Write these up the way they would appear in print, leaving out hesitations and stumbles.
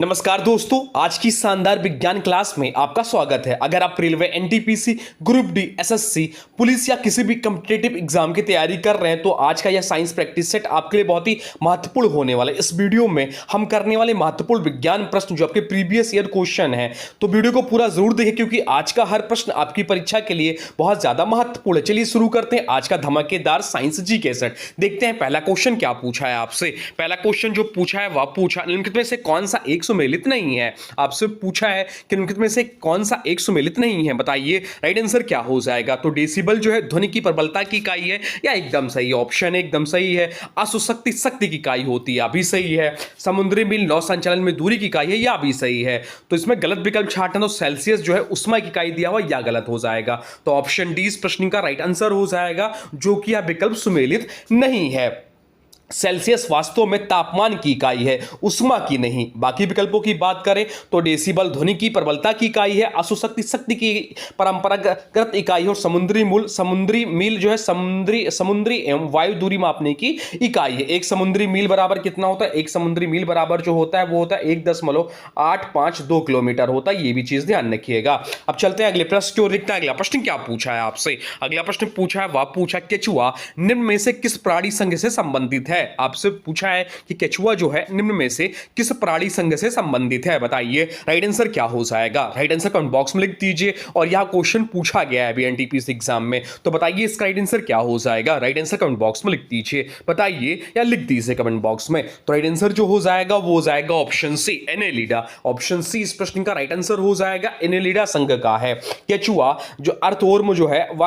नमस्कार दोस्तों, आज की शानदार विज्ञान क्लास में आपका स्वागत है। अगर आप railway, NTPC, group D, SSC, police या किसी भी कॉम्पिटिटिव एग्जाम की तैयारी कर रहे हैं तो आज का यह साइंस प्रैक्टिस सेट आपके लिए बहुत ही महत्वपूर्ण होने वाला है। इस वीडियो में हम करने वाले महत्वपूर्ण विज्ञान प्रश्न जो आपके प्रीवियस ईयर क्वेश्चन है, तो वीडियो को पूरा जरूर देखें क्योंकि आज का हर प्रश्न आपकी परीक्षा के लिए बहुत ज्यादा महत्वपूर्ण है। चलिए शुरू करते हैं आज का धमाकेदार साइंस जीके सेट। देखते हैं पहला क्वेश्चन क्या पूछा है आपसे। पहला क्वेश्चन जो पूछा है वह पूछा निम्नलिखित में से कौन सा एक सुमेलित नहीं है। आपसे पूछा है कि निम्नलिखित में से कौन सा एक सुमेलित नहीं है, बताइए राइट आंसर क्या हो जाएगा। तो डेसिबल जो है ध्वनि की प्रबलता की इकाई है या एकदम सही, ऑप्शन एकदम सही है। अशुशक्ति शक्ति की इकाई होती है, अभी सही है। समुद्री मील नौ संचालन में दूरी की इकाई है, या भी सही है। तो इसमें गलत विकल्प छाटना, तो सेल्सियस जो है उष्मा की इकाई दिया हुआ, या गलत हो जाएगा। तो ऑप्शन डी इस प्रश्न का राइट आंसर हो जाएगा, जो कि यह विकल्प सुमेलित नहीं है। सेल्सियस वास्तव में तापमान की इकाई है, उष्मा की नहीं। बाकी विकल्पों की बात करें तो डेसिबल ध्वनि की प्रबलता की इकाई है, अशुशक्ति शक्ति की परंपरागत इकाई है, और समुद्री मील जो है समुद्री एवं वायु दूरी मापने की इकाई है। एक समुद्री मील बराबर कितना होता है? एक समुद्री मील बराबर जो होता है वो होता है 1.852 किलोमीटर होता है। ये भी चीज ध्यान रखिएगा। अब चलते हैं अगले प्रश्न की ओर। देखते हैं अगला प्रश्न क्या पूछा है आपसे। अगला प्रश्न पूछा है वह पूछा केचुआ निम्न में से किस प्राणी संघ से संबंधित है। आपसे पूछा है कि केचुआ जो है निम्न में से किस प्राणी संघ से संबंधित है, बताइए राइट आंसर क्या हो जाएगा। राइट आंसर कमेंट बॉक्स में लिख दीजिए। और यह क्वेश्चन पूछा गया है अभी एनटीपीसी एग्जाम में, तो बताइए इसका राइट आंसर क्या हो जाएगा। राइट आंसर कमेंट बॉक्स में लिख दीजिए, बताइए या लिख दीजिए कमेंट बॉक्स में। तो राइट आंसर जो हो जाएगा वो हो जाएगा option C, Annelida. Option C इस प्रश्न का राइट आंसर हो जाएगा, एनेलिडा संघ का है। केचुआ जो अर्थवर्म जो है वह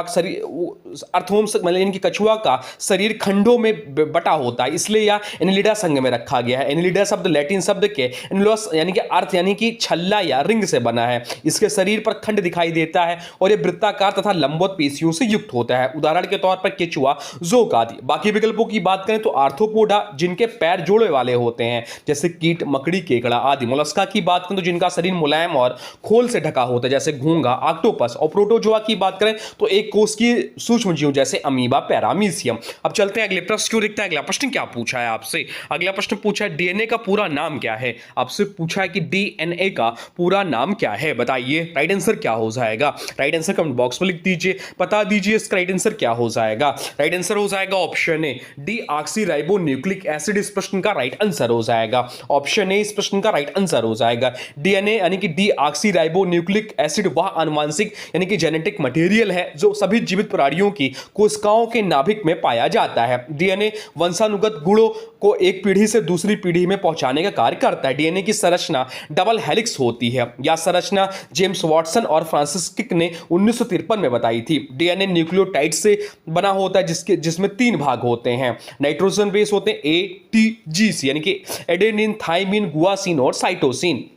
अर्थवर्म मतलब इनकी कछुआ का शरीर खंडों में बटा होता है, इसलिए यह एनेलिडा संघ में रखा गया है। एनेलिडा शब्द लैटिन शब्द के एनलोस यानी कि अर्थ यानी कि छल्ला या रिंग से बना है। इसके शरीर पर खंड दिखाई देता है और यह वृत्ताकार तथा लंबवत पेशियों से युक्त होता है। उदाहरण के तौर पर केचुआ, जोक आदि। बाकी विकल्पों की बात करें तो आर्थ्रोपोडा जिनके पैर जोड़े वाले होते हैं, जैसे कीट, मकड़ी, केकड़ा आदि। मोलस्का की बात करें तो जिनका शरीर मुलायम और खोल से ढका होता है, जैसे घोंघा, ऑक्टोपस। और प्रोटोजोआ की बात करें तो एक कोष की सूक्ष्म जीव, जैसे अमीबा, पैरामीशियम। अब चलते हैं अगले प्रश्न को। देखते हैं अगला प्रश्न क्या पूछा है आपसे। अगला प्रश्न पूछा है डीएनए का पूरा नाम क्या है। आपसे पूछा है कि डीएनए का पूरा नाम क्या है, बताइए राइट आंसर क्या हो जाएगा। राइट आंसर कमेंट बॉक्स में लिख दीजिए, बता दीजिए इसका राइट आंसर क्या हो जाएगा। राइट आंसर हो जाएगा ऑप्शन ए, डीऑक्सीराइबोन्यूक्लिक एसिड इस प्रश्न का राइट आंसर हो जाएगा। ऑप्शन ए इस प्रश्न का राइट आंसर हो जाएगा। डीएनए यानी कि डीऑक्सीराइबोन्यूक्लिक एसिड वह आनुवंशिक यानी कि जेनेटिक मटेरियल है जो सभी जीवित प्राणियों की कोशिकाओं के नाभिक में पाया जाता है। डीएनए वंशानुगत गुणों को एक पीढ़ी से दूसरी पीढ़ी में पहुंचाने का कार्य करता है। डीएनए की संरचना डबल हेलिक्स होती है। यह संरचना जेम्स वाटसन और फ्रांसिस crick ने 1953 में बताई थी। डीएनए न्यूक्लियोटाइड से बना होता है जिसमें 3 भाग होते हैं। नाइट्रोजन बेस होते हैं ATGC यानी कि एडेनिन, थाइमिन, गुआसिन और साइटोसिन।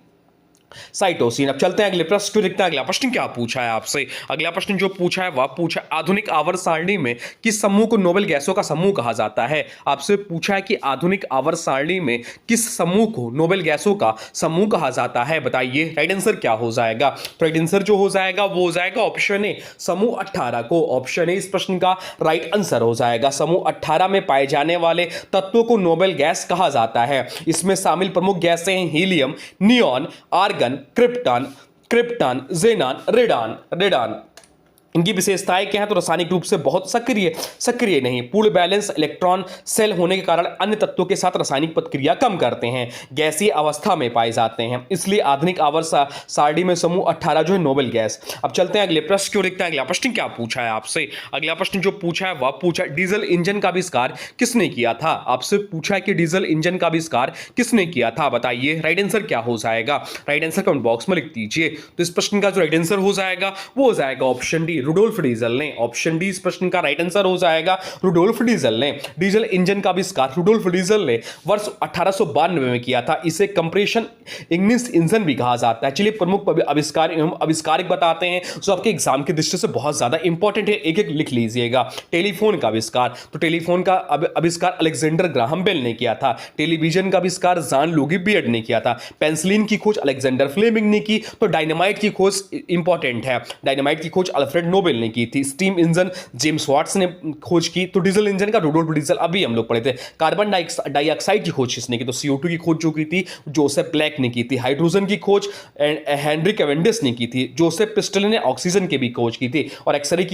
अब चलते हैं अगले प्रश्न को। देखते हैं अगला प्रश्न क्या पूछा है आपसे। अगला प्रश्न जो पूछा है वह पूछा आधुनिक आवर्त सारणी में किस समूह को नोबेल गैसों का समूह कहा जाता है। आपसे पूछा है कि आधुनिक आवर्त सारणी में किस समूह को नोबेल गैसों का समूह कहा जाता है, बताइए राइट आंसर क्या हो जाएगा। तो राइट आंसर जो हो जाएगा वो हो जाएगा ऑप्शन ए, समूह 18 को। ऑप्शन ए इस प्रश्न का राइट आंसर हो जाएगा। समूह 18 में पाए जाने वाले तत्वों को नोबेल गैस कहा जाता है। इसमें शामिल प्रमुख गैसें हैं helium, neon, argon, krypton, xenon, radon. इनकी विशेषताएं क्या है? तो रासायनिक रूप से बहुत सक्रिय नहीं, पूर्ण बैलेंस इलेक्ट्रॉन शेल होने के कारण अन्य तत्वों के साथ रासायनिक प्रतिक्रिया कम करते हैं, गैसीय अवस्था में पाए जाते हैं, इसलिए आधुनिक आवर्त सारणी में समूह 18 जो है नोबेल गैस। अब चलते हैं अगले प्रश्न की ओर। देखते हैं अगला प्रश्न क्या पूछा है आपसे। अगला प्रश्न जो पूछा है वह पूछा डीजल इंजन का आविष्कार किसने किया था। आपसे पूछा है कि डीजल इंजन का आविष्कार किसने किया था, बताइए राइट आंसर क्या हो जाएगा। राइट आंसर कमेंट बॉक्स में लिख दीजिए। तो इस प्रश्न का जो राइट आंसर हो जाएगा वो हो जाएगा ऑप्शन डी, रुडोल्फ डीजल ने। ऑप्शन डी इस प्रश्न का राइट आंसर हो जाएगा, रुडोल्फ डीजल ने। डीजल इंजन का आविष्कार रुडोल्फ डीजल ने वर्ष 1892 में किया था। इसे कंप्रेशन इंजन भी कहा जाता है। चलिए प्रमुख आविष्कार एवं आविष्कारक बताते हैं जो आपके एग्जाम की दृष्टि से बहुत ज्यादा इंपॉर्टेंट है, एक एक लिख लीजिएगा। टेलीफोन का आविष्कार, तो टेलीफोन का आविष्कार अलेक्जेंडर ग्राहम बेल ने किया था। टेलीविजन का आविष्कार जॉन लुगी बियर्ड ने किया था। पेंसिलिन की खोज अलेक्जेंडर फ्लेमिंग ने की। तो डायनामाइट की खोज इंपॉर्टेंट है, डायनामाइट की खोज अल्फ्रेड नोबेल ने की थी। स्टीम इंजन जेम्स वाट्स ने खोज की। तो डीजल इंजन का रुडोल्फ डीजल अभी हम लोग पढ़े थे। कार्बन डाइऑक्साइड की खोज किसने की? तो CO2 की खोज जो की थी जोसेफ ब्लैक ने की थी। हाइड्रोजन की खोज हेनरी कैवेंडिश ने की थी। जोसेफ पिस्टल ने ऑक्सीजन की भी खोज की थी। और एक्सरे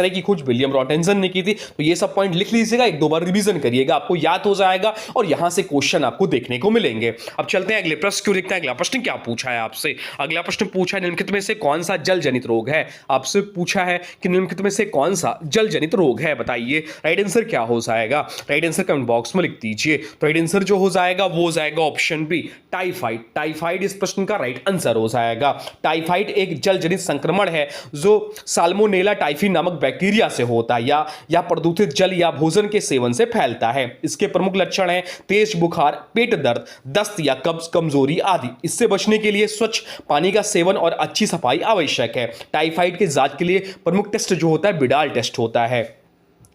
की खोज विलियम रॉटनसन ने की थी। तो ये सब पॉइंट लिख लीजिएगा, एक दो बार रिवीजन करिएगा, आपको याद हो जाएगा और यहां से क्वेश्चन आपको देखने को मिलेंगे। अब चलते हैं अगले प्रश्न को देखते हैं। अगला प्रश्न क्या पूछा है आपसे? अगला प्रश्न पूछा है निम्नलिखित में से कौन सा जल जनित रोग है? आपसे पूछा है कि निम्नलिखित में से कौन सा जल जनित रोग है, बताइए राइट आंसर क्या हो जाएगा? राइट आंसर कमेंट बॉक्स में लिख दीजिए। तो राइट आंसर जो हो जाएगा वो हो जाएगा ऑप्शन बी, टाइफाइड। टाइफाइड इस प्रश्न का राइट आंसर हो जाएगा। टाइफाइड एक जल जनित संक्रमण है जो साल्मोनेला टाइफी नामक बैक्टीरिया से होता है या प्रदूषित जल या भोजन के सेवन से फैलता है। इसके प्रमुख लक्षण हैं तेज बुखार, पेट दर्द, दस्त या कब्ज, कमजोरी आदि। इससे बचने के लिए स्वच्छ पानी का सेवन और अच्छी सफाई आवश्यक है। टाइफाइड के जांच के लिए प्रमुख टेस्ट जो होता है बिडाल टेस्ट होता है,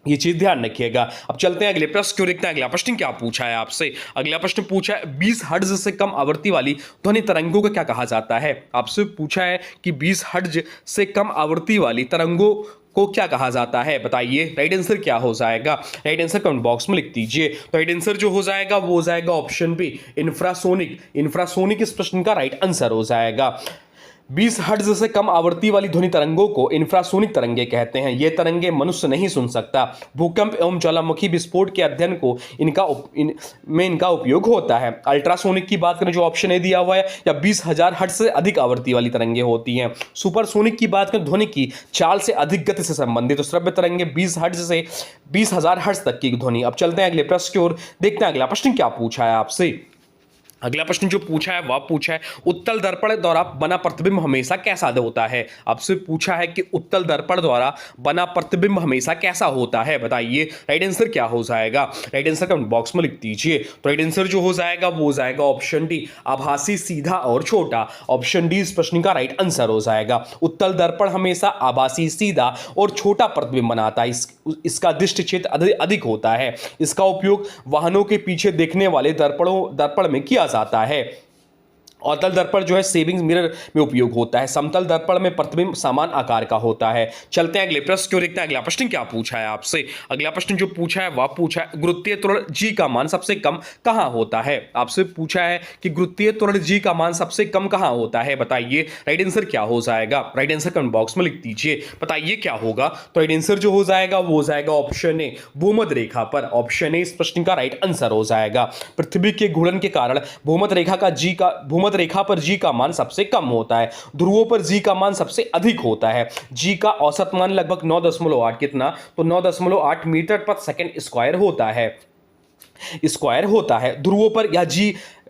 ये चीज ध्यान रखिएगा। अब चलते हैं अगले प्रश्न क्यों देखते हैं। अगला प्रश्न क्या पूछा है आपसे? अगला प्रश्न पूछा है 20 हर्ट्ज से कम आवृत्ति वाली ध्वनि तरंगों को क्या कहा जाता है? आपसे पूछा है कि 20 हर्ट्ज से कम आवृत्ति वाली तरंगों को क्या कहा जाता है, बताइए राइट आंसर क्या हो जाएगा? राइट आंसर कमेंट बॉक्स में लिख दीजिए। तो राइट आंसर जो हो जाएगा वो हो जाएगा ऑप्शन बी, इंफ्रासोनिक। इंफ्रासोनिक इस प्रश्न का राइट आंसर हो जाएगा। 20 हर्ट्ज से कम आवृत्ति वाली ध्वनि तरंगों को इंफ्रासोनिक तरंगे कहते हैं। ये तरंगे मनुष्य नहीं सुन सकता। भूकंप एवं ज्वालामुखी विस्फोट के अध्ययन को इनका उपयोग होता है। अल्ट्रासोनिक की बात करें जो ऑप्शन ए दिया हुआ है, या 20,000 हर्ट्ज से अधिक आवृत्ति वाली तरंगे होती हैं। सुपरसोनिक की बात करें ध्वनि की चाल से अधिक गति से संबंधित। तो श्रव्य तरंगे 20 हर्ट्ज से 20,000 हर्ट्ज तक की ध्वनि। अब चलते हैं अगले प्रश्न की ओर, देखते हैं अगला प्रश्न क्या पूछा है आपसे। अगला प्रश्न जो पूछा है वह पूछा है उत्तल दर्पण द्वारा बना प्रतिबिंब हमेशा कैसा होता है? आपसे पूछा है कि उत्तल दर्पण द्वारा बना प्रतिबिंब हमेशा कैसा होता है, बताइए राइट आंसर क्या हो जाएगा? राइट आंसर कमेंट बॉक्स में लिख दीजिए। तो राइट आंसर जो हो जाएगा वो हो जाएगा ऑप्शन डी, आभासी, सीधा और छोटा। ऑप्शन डी इस प्रश्न का राइट आंसर हो जाएगा। उत्तल दर्पण हमेशा आभासी, सीधा और छोटा प्रतिबिंब बनाता है। इसका दृष्टि क्षेत्र अधिक होता है। इसका उपयोग वाहनों के पीछे देखने वाले दर्पण में किया जाता है। अवतल दर्पण जो है सेविंग मिरर में उपयोग होता है। समतल दर्पण में प्रतिबिंब समान आकार का होता है। चलते हैं अगले प्रश्न क्यों देखते हैं। अगला प्रश्न क्या पूछा है आपसे? अगला प्रश्न जो पूछा है वह पूछा है गुरुत्वीय त्वरण G का मान सबसे कम कहां होता है? आपसे पूछा है कि गुरुत्वीय त्वरण G का मान सबसे कम कहां होता है, बताइए राइट आंसर क्या हो जाएगा? राइट आंसर कमेंट बॉक्स में लिख दीजिए, बताइए क्या होगा? तो राइट आंसर जो हो जाएगा वो हो जाएगा ऑप्शन ए, भूमध्य रेखा पर। ऑप्शन ए इस प्रश्न का राइट आंसर हो जाएगा। पृथ्वी के घूर्णन के कारण भूमध्य रेखा पर G का मान सबसे कम होता है। ध्रुवों पर G का मान सबसे अधिक होता है। G का औसत मान लगभग 9.8 कितना? तो 9.8 मीटर प्रति सेकंड स्क्वायर होता है। ध्रुवों पर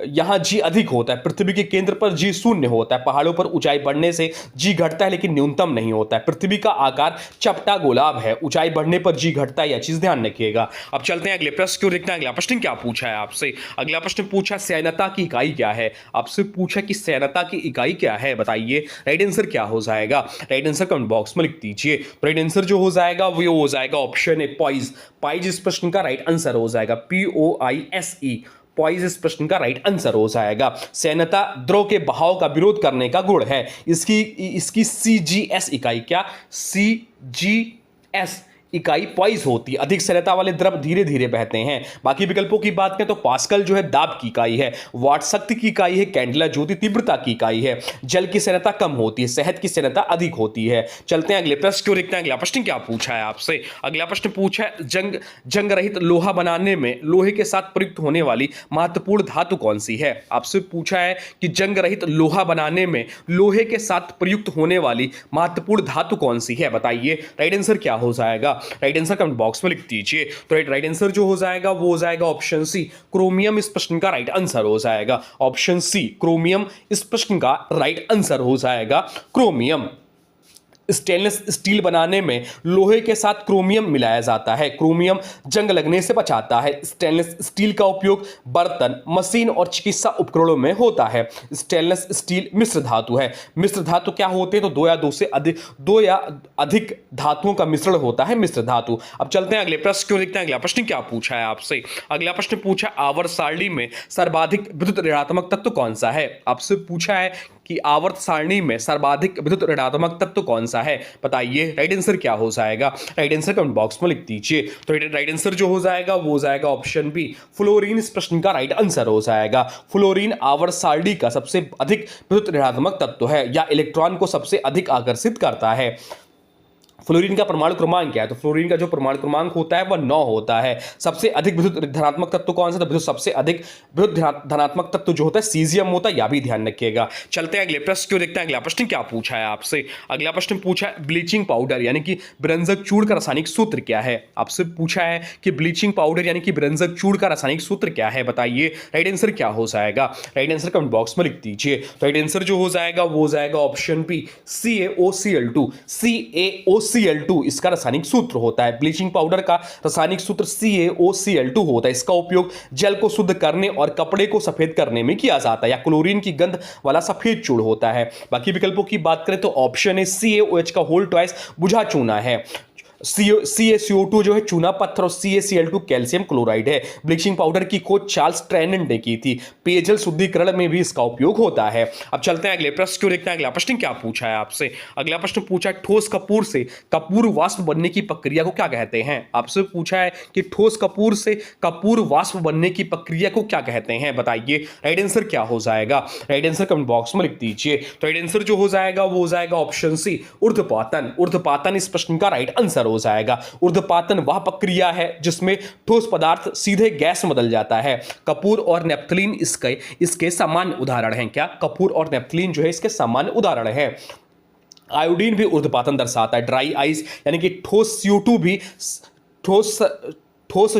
यहाँ G अधिक होता है। पृथ्वी के केंद्र पर G शून्य होता है। पहाड़ों पर ऊंचाई बढ़ने से G घटता है लेकिन न्यूनतम नहीं होता है। पृथ्वी का आकार चपटा गोलाब है। ऊंचाई बढ़ने पर G घटता है, यह चीज ध्यान रखिएगा। अब चलते हैं अगले प्रश्न क्यों देखते हैं। अगला प्रश्न क्या पूछा है आपसे? अगला प्रश्न पूछा सैन्यता की इकाई क्या है? आपसे पूछा कि सैन्यता की इकाई क्या है, बताइए राइट आंसर क्या हो जाएगा? राइट आंसर कमेंट बॉक्स में लिख दीजिए। राइट आंसर जो हो जाएगा वो हो जाएगा ऑप्शन ए, पॉइज। पॉइज इस प्रश्न का राइट आंसर हो जाएगा। POISE, पॉइज इस प्रश्न का राइट आंसर हो जाएगा। सैन्यता द्रव के बहाव का विरोध करने का गुण है। इसकी CGS इकाई, क्या CGS इकाई पॉइज होती है। अधिक सैन्यता वाले द्रव धीरे धीरे बहते हैं। बाकी विकल्पों की बात करें तो पास्कल जो है दाब की इकाई है, वाट शक्ति की इकाई है, कैंडला ज्योति तीव्रता की इकाई है, जल की सैन्यता कम होती है, शहद की सैन्यता अधिक होती है। चलते हैं अगले प्रश्न क्यों देखते हैं। अगला प्रश्न क्या पूछा है आपसे? अगला प्रश्न पूछा है जंग रहित लोहा बनाने में लोहे के साथ प्रयुक्त होने वाली महत्वपूर्ण धातु कौन सी है? आपसे पूछा है कि जंग रहित लोहा बनाने में लोहे के साथ प्रयुक्त होने वाली महत्वपूर्ण धातु कौन सी है, बताइए राइट आंसर क्या हो जाएगा? राइट आंसर कमेंट बॉक्स में लिख दीजिए। तो राइट आंसर जो हो जाएगा वो हो जाएगा ऑप्शन सी, क्रोमियम इस प्रश्न का राइट आंसर हो जाएगा। ऑप्शन सी, क्रोमियम इस प्रश्न का राइट आंसर हो जाएगा। क्रोमियम। स्टेनलेस स्टील बनाने में लोहे के साथ क्रोमियम मिलाया जाता है। क्रोमियम जंग लगने से बचाता है। स्टेनलेस स्टील का उपयोग बर्तन, मशीन और चिकित्सा उपकरणों में होता है। स्टेनलेस स्टील मिश्र धातु है। मिश्र धातु क्या होते हैं? तो दो या अधिक धातुओं का मिश्रण होता है मिश्र धातु। अब चलते हैं अगले प्रश्न क्यों देखते हैं। अगला प्रश्न क्या पूछा है आपसे? अगला प्रश्न पूछा आवर्त सारणी में सर्वाधिक विद्युत ऋणात्मक तत्व कौन सा है? आपसे पूछा है कि आवर्त सारणी में सर्वाधिक विद्युत ऋणात्मक तत्व कौन सा सा है? बताइए राइट आंसर क्या हो जाएगा? राइट आंसर कमेंट बॉक्स में लिख दीजिए। तो राइट आंसर जो हो जाएगा वो हो जाएगा ऑप्शन बी, फ्लोरीन इस प्रश्न का राइट आंसर हो जाएगा। फ्लोरीन आवर्त का सबसे अधिक विद्युत ऋणात्मक तत्व है या इलेक्ट्रॉन को सबसे अधिक आकर्षित करता है। फ्लोरीन का परमाणु क्रमांक क्या है? तो फ्लोरीन का जो परमाणु क्रमांक होता है वह 9 होता है। सबसे अधिक विद्युत धनात्मक तत्व कौन सा? तो सबसे अधिक विद्युत धनात्मक तत्व जो होता है सीजियम होता है, यह भी ध्यान रखिएगा। चलते हैं अगले प्रश्न को देखते हैं। अगला प्रश्न क्या पूछा है आपसे? अगला प्रश्न पूछा है ब्लीचिंग पाउडर यानी कि विरंजक चूर्ण का रासायनिक सूत्र क्या है? आपसे पूछा है कि ब्लीचिंग पाउडर यानी कि विरंजक चूर्ण का रासायनिक सूत्र क्या है? बताइए राइट आंसर क्या हो जाएगा? राइट आंसर कमेंट बॉक्स में लिख दीजिए। तो राइट आंसर जो हो जाएगा वो हो जाएगा ऑप्शन बी, CaOCl2। CaOCl2 इसका रासायनिक सूत्र होता है। ब्लीचिंग पाउडर का रासायनिक सूत्र CaOCl2 होता है। इसका उपयोग जल को शुद्ध करने और कपड़े को सफेद करने में किया जाता है, या क्लोरीन की गंध वाला सफेद चूर्ण होता है। बाकी विकल्पों की बात करें तो ऑप्शन है CaOH का होल ट्वाइस बुझा चूना है। CaCO2 जो है चूना पत्थर और CaCl2 कैल्शियम क्लोराइड है। ब्लीचिंग पाउडर की खोज चार्ल्स ट्रेनेंट ने की थी। पेयजल शुद्धिकरण में भी इसका उपयोग होता है। अब चलते हैं अगले प्रश्न को देखते हैं। अगला प्रश्न क्या पूछा है आपसे? अगला प्रश्न पूछा है ठोस कपूर से कपूर वाष्प बनने की प्रक्रिया को क्या कहते हैं? आपसे पूछा है कि ठोस कपूर से कपूर वाष्प बनने की प्रक्रिया को क्या कहते हैं? बताइए राइट आंसर क्या हो जाएगा? राइट आंसर कमेंट बॉक्स में लिख दीजिए। तो राइट आंसर जो हो जाएगा वो हो जाएगा ऑप्शन सी, ऊर्ध्वपातन। ऊर्ध्वपातन इस प्रश्न का राइट आंसर हो जाएगा। ऊर्ध्वपातन वह प्रक्रिया है जिसमें ठोस पदार्थ सीधे गैस में बदल जाता है। कपूर और नेप्थलीन इसके सामान्य उदाहरण हैं। क्या? कपूर और नेप्थलीन जो है इसके सामान्य उदाहरण हैं। आयोडीन भी ऊर्ध्वपातन दर्शाता है। ड्राई आइस यानी कि ठोस CO2 भी ठोस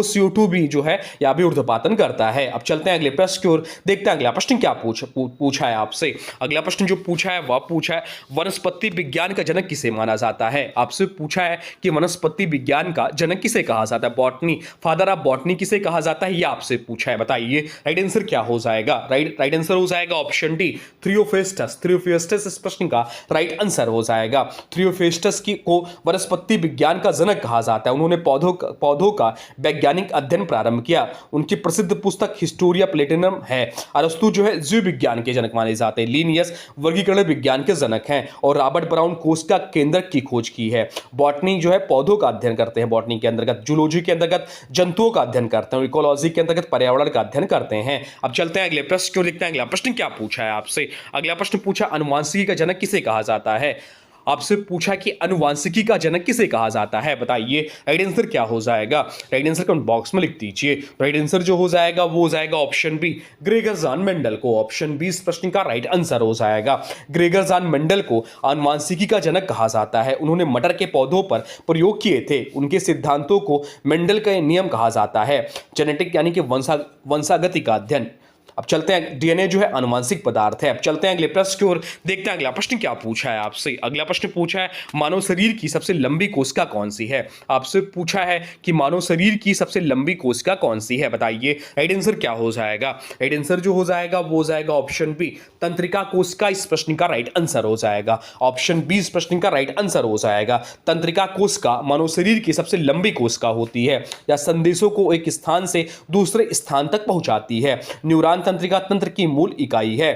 CO2 भी जो है यह भी ऊर्ध्वपातन करता है। अब चलते हैं अगले प्रश्न की ओर, देखते हैं अगला प्रश्न क्या पूछा है आपसे। अगला प्रश्न जो पूछा है वह पूछा है वनस्पति विज्ञान का जनक किसे माना जाता है? आपसे पूछा है कि वनस्पति विज्ञान का जनक किसे कहा जाता है? बॉटनी, फादर ऑफ बॉटनी किसे कहा जाता है, यह आपसे पूछा है। बताइए राइट आंसर क्या हो जाएगा? राइट आंसर हो जाएगा ऑप्शन डी, थ्रियोफेस्टस। थ्रियोफेस्टस इस प्रश्न का राइट आंसर हो जाएगा। थ्रियोफेस्टस को वनस्पति विज्ञान का जनक कहा जाता है। उन्होंने पौधों का वैज्ञानिक अध्ययन प्रारंभ किया। उनकी प्रसिद्ध पुस्तक हिस्टोरिया प्लेटिनम है। अरस्तु जो है जीव विज्ञान के जनक माने जाते हैं। लिनियस वर्गीकरण विज्ञान के जनक हैं और रॉबर्ट ब्राउन कोशिका केंद्रक की खोज की है। बॉटनी जो है पौधों का अध्ययन करते हैं। बॉटनी के अंतर्गत जूलॉजी के अंतर्गत जंतुओं का अध्ययन करते हैं। इकोलॉजी के अंतर्गत पर्यावरण का अध्ययन करते हैं। अब चलते हैं अगले प्रश्न को देखते हैं। अगला प्रश्न क्या पूछा है आपसे? अगला प्रश्न पूछा अनुवांशिकी का जनक किसे कहा जाता है? आपसे पूछा कि अनुवांशिकी का जनक किसे कहा जाता है? बताइए राइट आंसर क्या हो जाएगा? राइट आंसर कमेंट बॉक्स में लिख दीजिए। राइट आंसर जो हो जाएगा वो हो जाएगा option B, Gregor Johann Mendel को। ऑप्शन बी इस प्रश्न का राइट आंसर हो जाएगा। ग्रेगर जॉन मेंडल को अनुवांशिकी का जनक कहा जाता है। उन्होंने मटर के पौधों पर प्रयोग किए थे। उनके सिद्धांतों को मेंडल का नियम कहा जाता है। जेनेटिक यानी कि वंशागति का अध्ययन। अब चलते हैं, DNA जो है अनुवांशिक पदार्थ है। अब चलते हैं अगले प्रश्न की ओर, देखते हैं अगला प्रश्न क्या पूछा है आपसे। अगला प्रश्न पूछा है मानव शरीर की सबसे लंबी कोशिका कौन सी है? आपसे पूछा है कि मानव शरीर की सबसे लंबी कोशिका कौन सी है? बताइए राइट आंसर क्या हो जाएगा? राइट आंसर जो हो जाएगा वो हो जाएगा ऑप्शन बी, तंत्रिका कोशिका इस प्रश्न का राइट आंसर हो जाएगा। ऑप्शन बी इस प्रश्न का राइट आंसर हो जाएगा। तंत्रिका कोशिका मानव शरीर की सबसे लंबी कोशिका होती है या संदेशों को एक स्थान से दूसरे स्थान तक पहुंचाती है। न्यूरॉन तंत्रिका तंत्र की मूल इकाई है।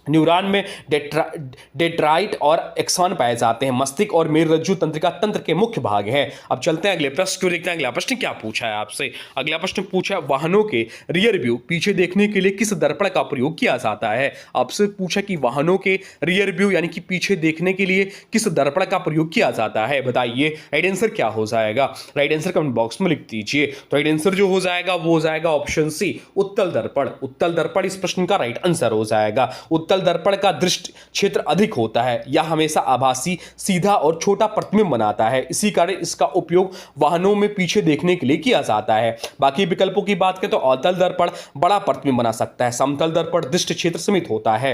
न्यूरॉन में डेंड्राइट और एक्सॉन पाए जाते हैं। मस्तिष्क और मेरुरज्जु तंत्रिका तंत्र के मुख्य भाग हैं। अब चलते हैं अगले प्रश्न को देखते हैं। अगला प्रश्न क्या पूछा है आपसे? अगला प्रश्न पूछा है वाहनों के रियर व्यू पीछे देखने के लिए किस दर्पण का प्रयोग किया जाता है? आपसे पूछा कि वाहनों के रियर व्यू यानी कि पीछे देखने के लिए किस दर्पण का प्रयोग किया जाता है? बताइए राइट आंसर क्या हो जाएगा? राइट आंसर कमेंट बॉक्स में लिख दीजिए। तो राइट आंसर जो हो जाएगा वो हो जाएगा ऑप्शन सी, उत्तल दर्पण। उत्तल दर्पण इस प्रश्न का राइट आंसर हो जाएगा। उत्तल दर्पण का दृष्टि क्षेत्र अधिक होता है। यह हमेशा आभासी, सीधा और छोटा प्रतिबिंब बनाता है। इसी कारण इसका उपयोग वाहनों में पीछे देखने के लिए किया जाता है। बाकी विकल्पों की बात करें तो अवतल दर्पण बड़ा प्रतिबिंब बना सकता है। समतल दर्पण दृष्टि क्षेत्र सीमित होता है।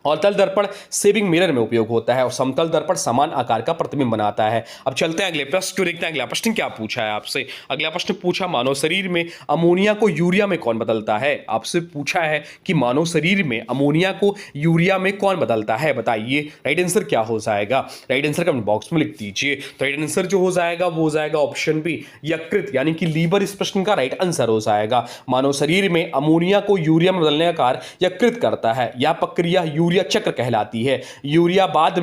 अवतल दर्पण सेविंग मिरर में उपयोग होता है और समतल दर्पण समान आकार का प्रतिबिंब बनाता है। अब चलते हैं अगले प्रश्न को देखते हैं। अगला प्रश्न क्या पूछा है आपसे? अगला प्रश्न पूछा मानव शरीर में अमोनिया को यूरिया में कौन बदलता है? आपसे पूछा है कि मानव शरीर में अमोनिया को यूरिया में कौन बदलता है? बताइए राइट आंसर क्या हो जाएगा? राइट आंसर कमेंट बॉक्स में लिख दीजिए। तो राइट आंसर जो हो जाएगा वो हो जाएगा ऑप्शन बी, यकृत यानी कि लीवर इस प्रश्न का राइट आंसर हो जाएगा। मानव शरीर में अमोनिया को यूरिया में बदलने का कार्य यकृत करता है। यह प्रक्रिया यूरिया यूरिया चक्र कहलाती है। यूरिया बाद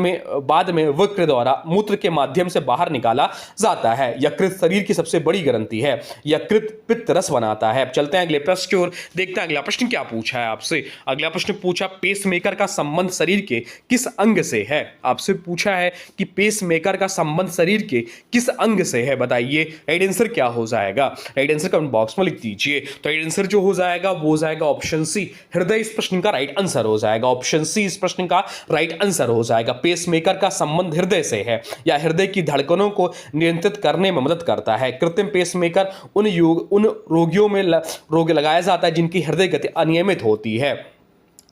में वृक्क द्वारा मूत्र के माध्यम से बाहर निकाला जाता है। यकृत शरीर की सबसे बड़ी ग्रंथि है। यकृत पित्त रस बनाता है। अब चलते हैं अगले प्रश्न की ओर, देखते हैं अगला प्रश्न क्या पूछा है आपसे। अगला प्रश्न पूछा पेसमेकर का संबंध शरीर के किस अंग से है। आपसे पूछा है कि पेसमेकर का संबंध शरीर के किस अंग से है, बताइए राइट आंसर क्या हो जाएगा। राइट आंसर कमेंट बॉक्स में लिख दीजिए। तो राइट आंसर जो हो जाएगा वो हो जाएगा ऑप्शन सी, हृदय इस प्रश्न का राइट आंसर हो जाएगा। ऑप्शन सी इस प्रश्न का राइट आंसर हो जाएगा। पेसमेकर का संबंध हृदय से है या हृदय की धड़कनों को नियंत्रित करने में मदद करता है। कृत्रिम पेसमेकर उन रोगियों में रोग लगाया जाता है जिनकी हृदय गति अनियमित होती है।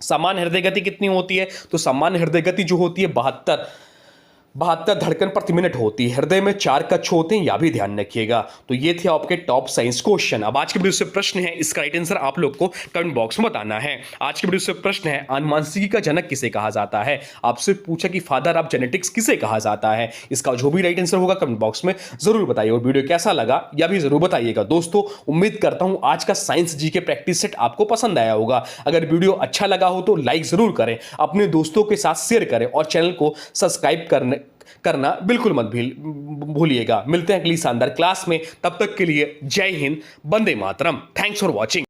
सामान्य हृदय गति कितनी होती है, तो सामान्य हृदय गति जो होती है 72 धड़कन प्रति मिनट होती है। हृदय में 4 कक्ष होते हैं, यह भी ध्यान रखिएगा। तो ये थे आपके टॉप साइंस क्वेश्चन। अब आज के वीडियो से प्रश्न है, इसका राइट आंसर आप लोग को कमेंट बॉक्स में बताना है। आज के वीडियो से प्रश्न है आनुवंशिकी का जनक किसे कहा जाता है। आपसे पूछा कि फादर ऑफ जेनेटिक्स किसे कहा जाता है। इसका जो भी राइट आंसर होगा कमेंट बॉक्स में जरूर बताइए और वीडियो कैसा लगा यह भी जरूर बताइएगा। दोस्तों उम्मीद करता हूं आज का साइंस जी के प्रैक्टिस सेट आपको पसंद आया होगा। अगर वीडियो अच्छा लगा हो तो लाइक जरूर करें, अपने दोस्तों के साथ शेयर करें और चैनल को सब्सक्राइब करना बिल्कुल मत भूलिएगा। मिलते हैं अगली शानदार क्लास में, तब तक के लिए जय हिंद, वंदे मातरम। Thanks for watching.